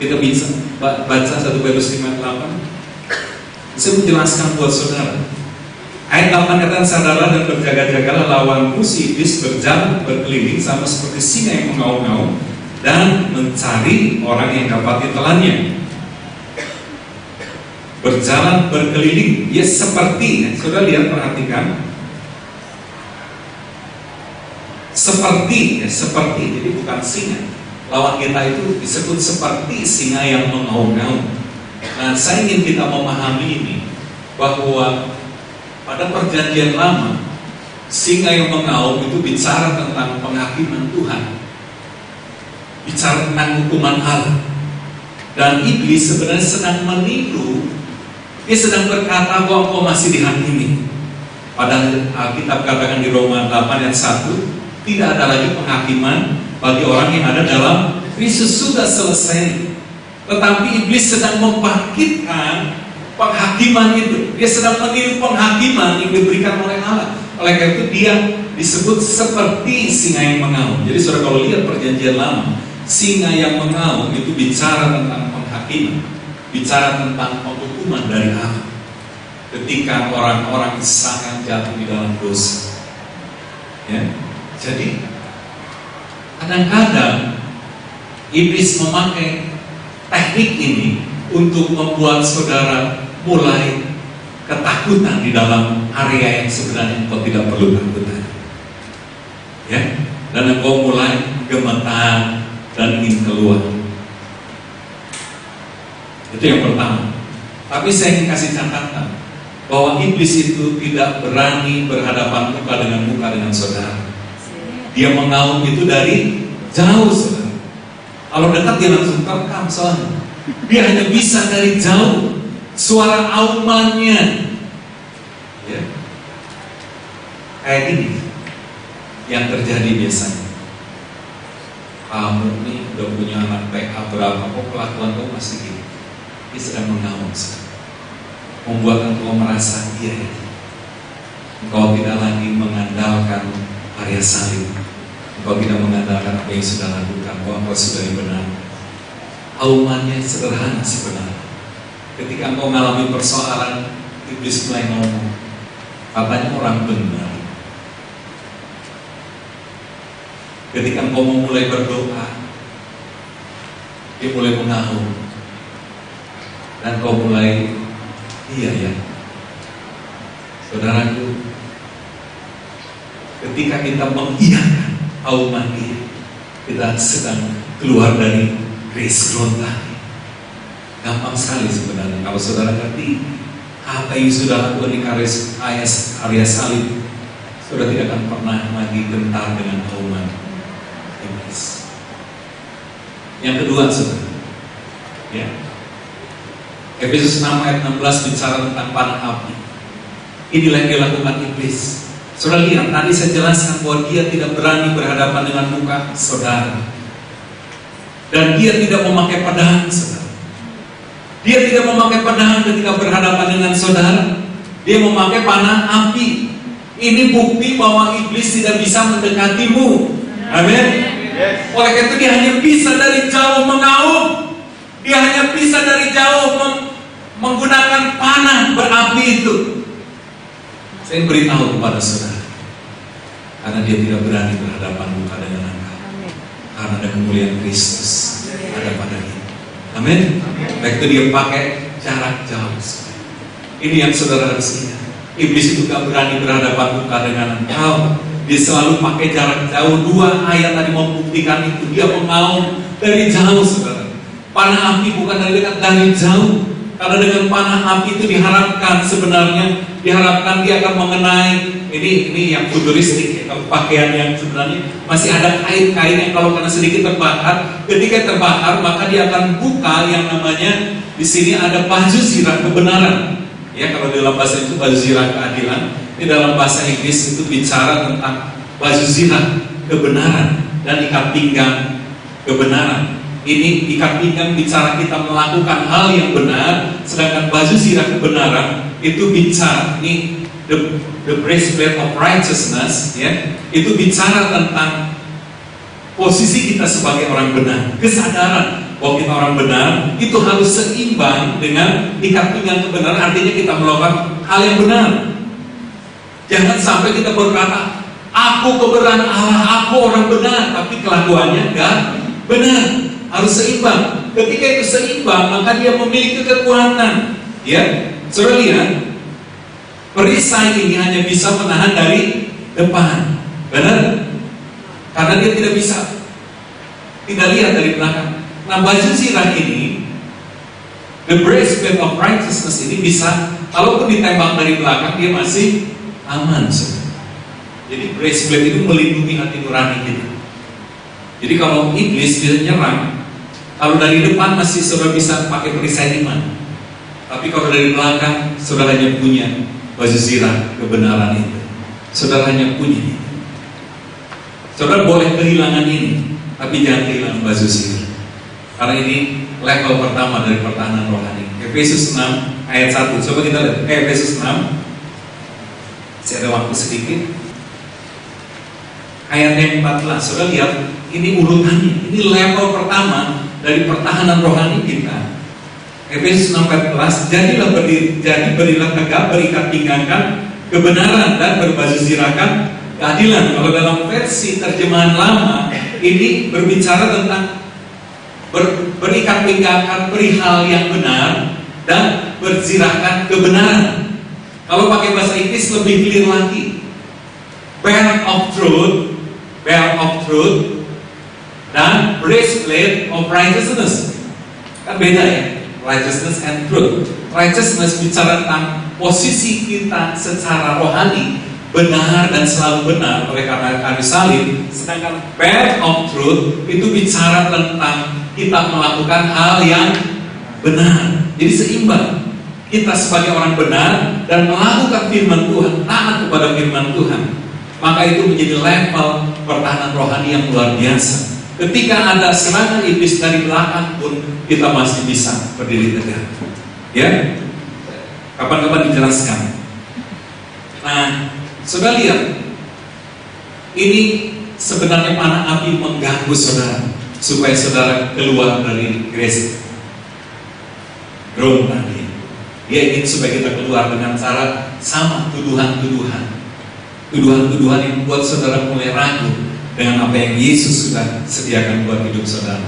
S1: kita bisa baca 1 Petrus 5:8. Saya menjelaskan buat saudara. Ayat 8 kata, saudara dan berjaga-jagalah lawanku si iblis berjalan berkeliling sama seperti singa yang mengaum-ngaum dan mencari orang yang dapat ditelannya. Berjalan berkeliling, ya seperti, saudara lihat, perhatikan, seperti, ya seperti, jadi bukan singa. Lawan kita itu disebut seperti singa yang mengaum-ngaum. Nah, saya ingin kita memahami ini, bahwa pada perjanjian lama, singa yang mengaum itu bicara tentang penghakiman Tuhan, bicara tentang hukuman Allah. Dan iblis sebenarnya sedang meniru. Dia sedang berkata bahwa engkau masih dihakimi. Padahal Alkitab katakan di Roma 8 ayat 1, tidak ada lagi penghakiman bagi orang yang ada dalam Kristus, sudah selesai. Tetapi iblis sedang membangkitkan penghakiman itu. Dia sedang meniru penghakiman yang diberikan oleh Allah. Oleh karena itu dia disebut seperti singa yang mengaum. Jadi saudara kalau lihat perjanjian lama, singa yang mengaum itu bicara tentang penghakiman, bicara tentang penghukuman dari Allah ketika orang-orang Israel jatuh di dalam dosa. Ya, jadi kadang-kadang iblis memakai teknik ini untuk membuat saudara mulai ketakutan di dalam area yang sebenarnya engkau tidak perlu takutan. Ya, dan engkau mulai gemetar dan ingin keluar. Itu yang pertama. Tapi saya ingin kasih catatan bahwa iblis itu tidak berani berhadapan muka dengan saudara. Dia mengaum itu dari jauh, saudara. Kalau dekat dia langsung terekam soalnya. Dia hanya bisa dari jauh, suara aumannya, ya, kayak gini yang terjadi biasanya. Kamu nih udah punya anak PA berapa, kok kelakuan kamu masih gini? Dia sedang mengaum, membuat engkau merasa iya, engkau tidak lagi mengandalkan karya salib, engkau tidak mengandalkan apa yang sudah lakukan, bahwa engkau sudah dibenarkan. Aumannya sederhana sebenarnya. Ketika engkau mengalami persoalan, iblis mulai ngomong, katanya orang benar. Ketika engkau memulai berdoa, dia mulai mengaum, dan kau mulai, iya ya, saudaraku, ketika kita mengiyakan auman dia, kita sedang keluar dari grace ground tadi. Gampang sekali sebenarnya kalau saudara ngerti apa yang sudah lakukan di karya salib, saudara tidak akan pernah lagi gentar dengan auman iblis. Yang kedua, saudara, ya, Efesus 6 ayat 16 bicara tentang panah api. Inilah yang dilakukan iblis. Saudara lihat, tadi saya jelaskan bahwa dia tidak berani berhadapan dengan muka saudara, dan dia tidak memakai pedang, saudara. Dia tidak memakai pedang ketika berhadapan dengan saudara. Dia memakai panah api. Ini bukti bahwa iblis tidak bisa mendekatimu. Amin. Yes. Oleh karena itu dia hanya bisa dari jauh mengaum. Dia hanya bisa dari jauh menggunakan panah berapi itu. Saya beritahu kepada saudara, karena dia tidak berani berhadapan muka dengan engkau, karena ada kemuliaan Kristus ada pada dia. Amin. Baik itu dia pakai jarak jauh. Ini yang saudara harus ingat. Iblis itu gak berani berhadapan muka dengan engkau. Dia selalu pakai jarak jauh. 2 ayat tadi membuktikan itu. Dia mengaum dari jauh, saudara. Panah api bukan dari dekat, dari jauh. Karena dengan panah api itu diharapkan sebenarnya, diharapkan dia akan mengenai, ini yang futuristik ya, kalau pakaian yang sebenarnya masih ada kain-kain yang kalau karena sedikit terbakar, ketika terbakar maka dia akan buka yang namanya di sini ada baju zirah kebenaran. Ya, kalau di dalam bahasa itu baju zirah keadilan, di dalam bahasa Inggris itu bicara tentang baju zirah kebenaran dan ikat pinggang kebenaran. Ini ikat pinggang bicara kita melakukan hal yang benar, sedangkan baju zirah kebenaran itu bicara ini the breastplate of righteousness, ya, itu bicara tentang posisi kita sebagai orang benar, kesadaran bahwa kita orang benar itu harus seimbang dengan ikat pinggang kebenaran, artinya kita melakukan hal yang benar. Jangan sampai kita berkata, aku kebenaran Allah, aku orang benar, tapi kelakuannya enggak benar. Harus seimbang. Ketika itu seimbang, maka dia memiliki kekuatan. Ya, saudara lihat, perisai ini hanya bisa menahan dari depan, benar? Karena dia tidak bisa, tidak lihat dari belakang. Nah, baju zirah ini, the breastplate of righteousness ini bisa, kalaupun ditembak dari belakang, dia masih aman, saudara. Jadi breastplate itu melindungi hati nurani kita. Jadi kalau iblis dia nyerang, kalau dari depan masih saudara bisa pakai perisai iman, tapi kalau dari belakang saudara hanya punya baju zirah kebenaran itu. Saudara hanya punya itu. Saudara boleh kehilangan ini, tapi jangan kehilangan baju zirah. Karena ini level pertama dari pertahanan rohani. Efesus 6 ayat 1. Coba kita lihat Efesus 6. Saya ada waktu sedikit. Ayat yang 14. Saudara lihat, ini urutannya. Ini level pertama dari pertahanan rohani kita. Efesus 6:14, jadi berilah tegak, berikat pinggangkan kebenaran dan berbaju zirahkan keadilan. Kalau dalam versi terjemahan lama ini berbicara tentang berikat pinggangkan perihal yang benar dan berzirahkan kebenaran. Kalau pakai bahasa Inggris lebih clear lagi, belt of truth dan breastplate of righteousness. Kan beda ya, righteousness and truth. Righteousness bicara tentang posisi kita secara rohani benar dan selalu benar oleh karena kayu salib. Sedangkan belt of truth itu bicara tentang kita melakukan hal yang benar. Jadi seimbang. Kita sebagai orang benar dan melakukan firman Tuhan, taat kepada firman Tuhan, maka itu menjadi level pertahanan rohani yang luar biasa. Ketika ada serangan iblis dari belakang pun kita masih bisa berdiri tegak. Ya, kapan-kapan dijelaskan. Nah, saudara lihat, ini sebenarnya panah api mengganggu saudara supaya saudara keluar dari grace ground tadi. Dia ingin supaya kita keluar dengan cara sama, tuduhan-tuduhan yang membuat saudara mulai ragu dengan apa yang Yesus sudah sediakan buat hidup saudara.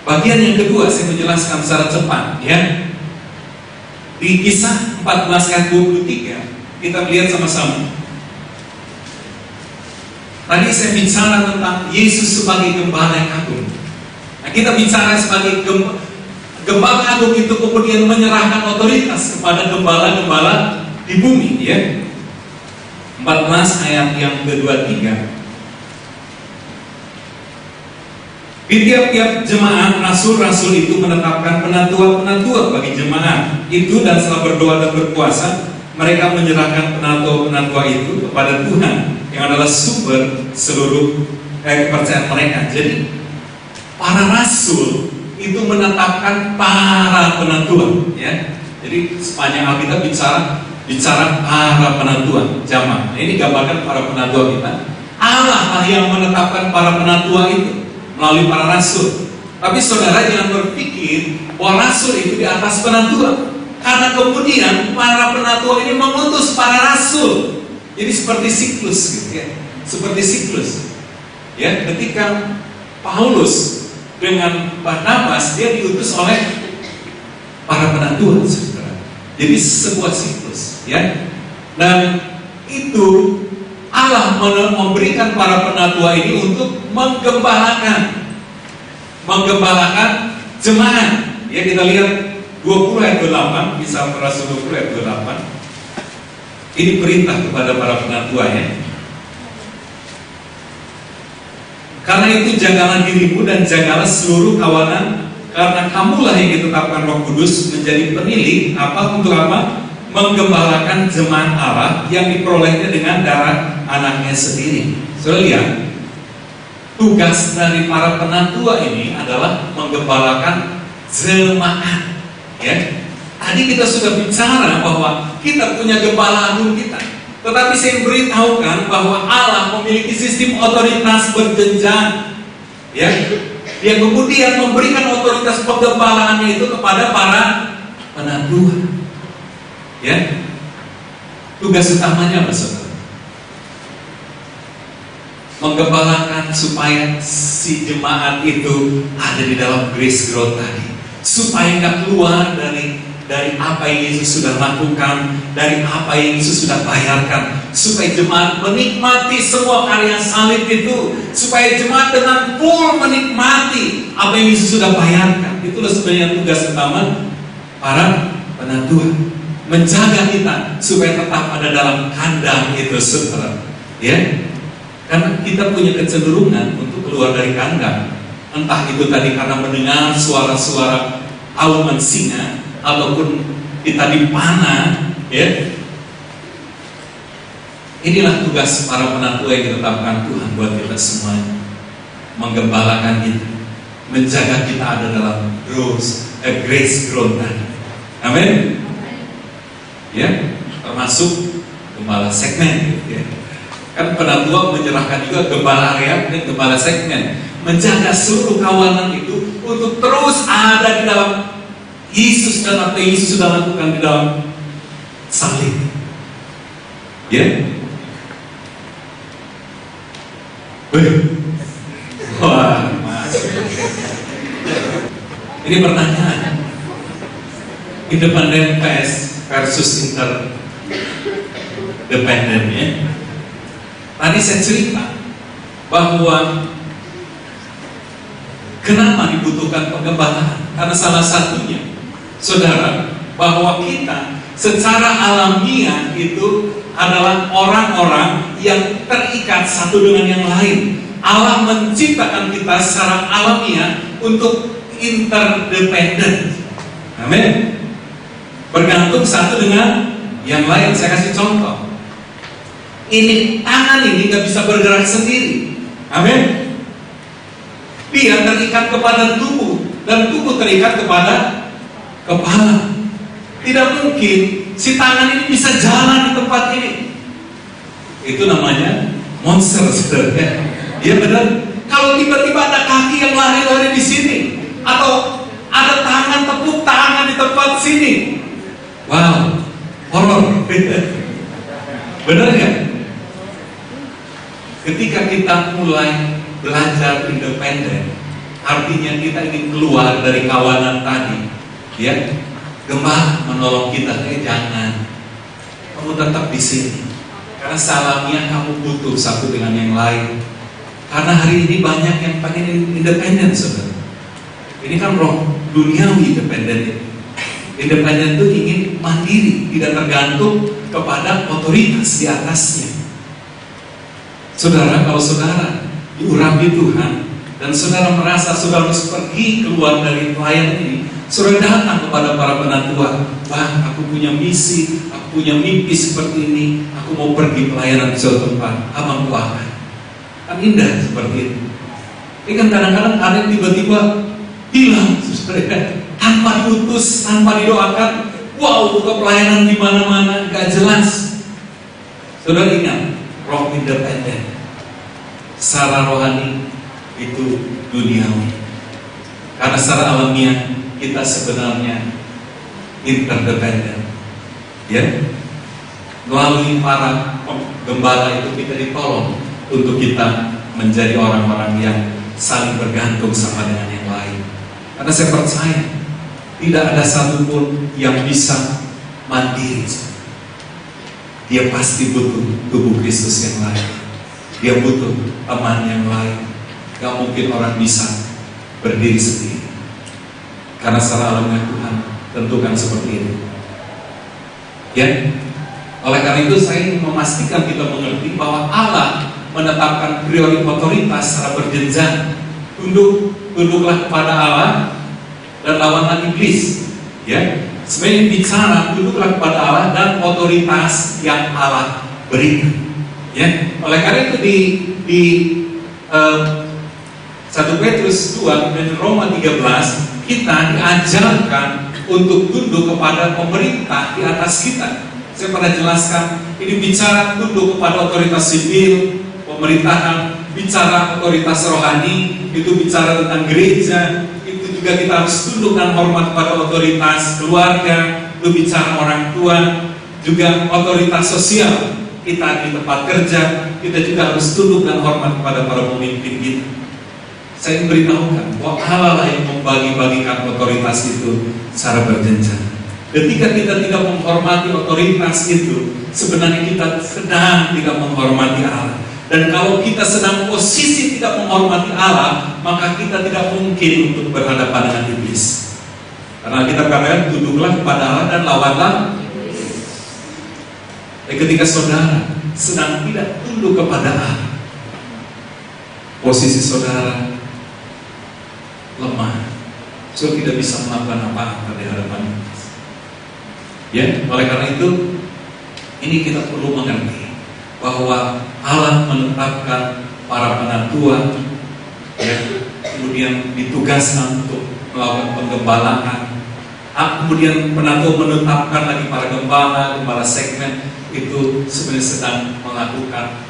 S1: Bagian yang kedua saya menjelaskan secara cepat ya. Di Kisah 14 ayat 23 kita lihat sama-sama. Tadi saya bicara tentang Yesus sebagai gembala yang agung. Nah, kita bicara sebagai gembala agung itu kemudian menyerahkan otoritas kepada gembala-gembala di bumi ya. 14 ayat yang ke-23. Di tiap-tiap jemaat, rasul-rasul itu menetapkan penatua-penatua bagi jemaat itu, dan setelah berdoa dan berpuasa, mereka menyerahkan penatua-penatua itu kepada Tuhan yang adalah sumber seluruh kepercayaan mereka. Jadi para rasul itu menetapkan para penatua ya. Jadi sepanjang Alkitab bicara para penatua jamaah. Nah, ini gambarkan para penatua kita. Allah lah yang menetapkan para penatua itu melalui para rasul. Tapi saudara jangan berpikir bahwa rasul itu di atas penatua, karena kemudian para penatua ini mengutus para rasul. Jadi seperti siklus gitu ya. Seperti siklus. Ya, ketika Paulus dengan Barnabas dia diutus oleh para penatua, saudara. Jadi sebuah siklus ya. Dan itu Allah memberikan para penatua ini untuk menggembalakan jemaat. Ya, kita lihat 20 ayat 28, Kisah Para Rasul 20 ayat 28. Ini perintah kepada para penatua ya. Karena itu jagalah dirimu dan jagalah seluruh kawanan, karena kamulah yang ditetapkan Roh Kudus menjadi penilih untuk apa? Menggembalakan jemaat Allah yang diperolehnya dengan darah anaknya sendiri. Saudara lihat, tugas dari para penatua ini adalah menggembalakan jemaat. Ya, tadi kita sudah bicara bahwa kita punya gembala agung kita. Tetapi saya beritahukan bahwa Allah memiliki sistem otoritas berjenjang. Ya, yang kemudian memberikan otoritas penggembalaannya itu kepada para penatua. Ya, tugas utamanya apa saudara? Menggembalakan supaya si jemaat itu ada di dalam grace growth tadi, supaya nggak keluar dari apa yang Yesus sudah lakukan, dari apa yang Yesus sudah bayarkan, supaya jemaat menikmati semua karya salib itu, supaya jemaat dengan full menikmati apa yang Yesus sudah bayarkan. Itulah sebenarnya tugas utama para penatua, menjaga kita supaya tetap ada dalam kandang itu, saudara. Ya, karena kita punya kecenderungan untuk keluar dari kandang, entah itu tadi karena mendengar suara-suara auman singa, ataupun kita dipanah, ya. Inilah tugas para penatua yang ditetapkan Tuhan buat kita semuanya, menggembalakan kita, menjaga kita ada dalam grace growth tadi. Amin. Ya, termasuk gembala segmen, ya. Kan penatua menyerahkan juga gembala area dan gembala segmen, menjaga seluruh kawanan itu untuk terus ada di dalam Yesus dan apa yang Yesus sudah lakukan di dalam salib. Ya. Wah, Mas. Ini pertanyaan. Independen versus interdependen ya. Tadi saya cerita bahwa kenapa dibutuhkan penggembalaan? Karena salah satunya, saudara, bahwa kita secara alamiah itu adalah orang-orang yang terikat satu dengan yang lain. Allah menciptakan kita secara alamiah untuk interdependen. Amin. Bergantung satu dengan yang lain. Saya kasih contoh. Ini tangan ini nggak bisa bergerak sendiri. Amin. Dia terikat kepada tubuh dan tubuh terikat kepada kepala. Tidak mungkin si tangan ini bisa jalan di tempat ini. Itu namanya monster, saudara. Iya benar. Kalau tiba-tiba ada kaki yang lari-lari di sini, atau ada tangan tepuk tangan di tempat sini, wow, horor. Benar ya? Ketika kita mulai belajar independen, Artinya kita ingin keluar dari kawanan tadi, ya. Gembala menolong kita, jangan. Kamu tetap di sini. Karena salahnya kamu butuh satu dengan yang lain. Karena hari ini banyak yang pengen independen, saudara. Ini kan roh duniawi independen. Independen itu ingin mandiri, tidak tergantung kepada otoritas di atasnya. Saudara, kalau saudara diurapi Tuhan dan saudara merasa saudara harus pergi keluar dari pelayanan ini, saudara datang kepada para penatua, Bang, aku punya misi, aku punya mimpi seperti ini, aku mau pergi pelayanan di suatu tempat, abang doakan. Kan indah seperti itu. Ini kan kadang-kadang ada yang tiba-tiba hilang, saudara, tanpa diutus, tanpa didoakan. Wow, buka pelayanan di mana-mana, gak jelas. Saudara ingat, roh independen secara rohani itu duniawi. Karena secara alamiah kita sebenarnya interdependen, ya. Melalui para gembala itu kita ditolong untuk kita menjadi orang-orang yang saling bergantung sama dengan yang lain. Karena saya percaya tidak ada satupun yang bisa mandiri. Dia pasti butuh tubuh Kristus yang lain. Dia butuh teman yang lain. Gak mungkin orang bisa berdiri sendiri. Karena secara alamiah Tuhan tentukan seperti itu. Ya, oleh karena itu saya ingin memastikan kita mengerti bahwa Allah menetapkan prioritas otoritas secara berjenjang. Tunduklah kepada Allah dan lawanlah iblis. Ya, sebenarnya bicara tunduklah kepada Allah dan otoritas yang Allah berikan. Ya, oleh karena itu di 1 Petrus 2 dan Roma 13 kita diajarkan untuk tunduk kepada pemerintah di atas kita. Saya pernah jelaskan, ini bicara tunduk kepada otoritas sipil, pemerintahan, bicara otoritas rohani, itu bicara tentang gereja, itu juga kita harus tunduk dan hormat pada otoritas keluarga, itu bicara orang tua, juga otoritas sosial, kita di tempat kerja, kita juga harus tunduk dan hormat kepada para pemimpin kita. Saya ingin beritahukan bahwa Allah lah yang membagi-bagikan otoritas itu secara berjenjang. Ketika kita tidak menghormati otoritas itu, sebenarnya kita sedang tidak menghormati Allah. Dan kalau kita sedang posisi tidak menghormati Allah, maka kita tidak mungkin untuk berhadapan dengan iblis. Karena kita katakan tunduklah kepada Allah dan lawanlah. Ketika saudara sedang tidak tunduk kepada Allah, posisi saudara lemah, saudara tidak bisa melakukan apa-apa di hadapan iblis. Ya, oleh karena itu ini kita perlu mengerti bahwa Allah menetapkan para penatua, ya, kemudian ditugaskan untuk melakukan penggembalaan. Kemudian penatua menetapkan lagi para gembala segmen itu sebenarnya sedang melakukan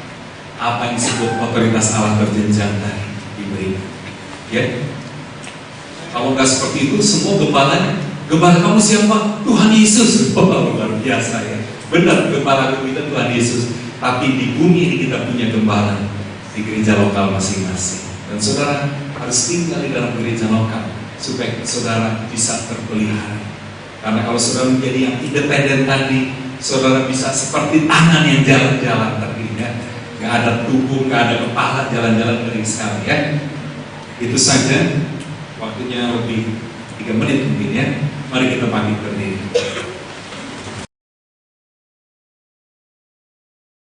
S1: apa yang disebut otoritas Allah berjenjang tadi diberikan. Ya, kalau nggak seperti itu, semua gembala kamu siapa? Tuhan Yesus. Oh, luar biasa ya. Benar, gembala kita Tuhan Yesus. Tapi di bumi ini kita punya gembala di gereja lokal masing-masing. Dan saudara harus tinggal di dalam gereja lokal supaya saudara bisa terpelihara. Karena kalau saudara menjadi yang independen tadi, saudara bisa seperti tangan yang jalan-jalan tadi, ya. Gak ada tubuh, gak ada kepala, jalan-jalan kering sekali, ya. Itu saja. Waktunya lebih 3 menit mungkin, ya. Mari kita pamit berdiri.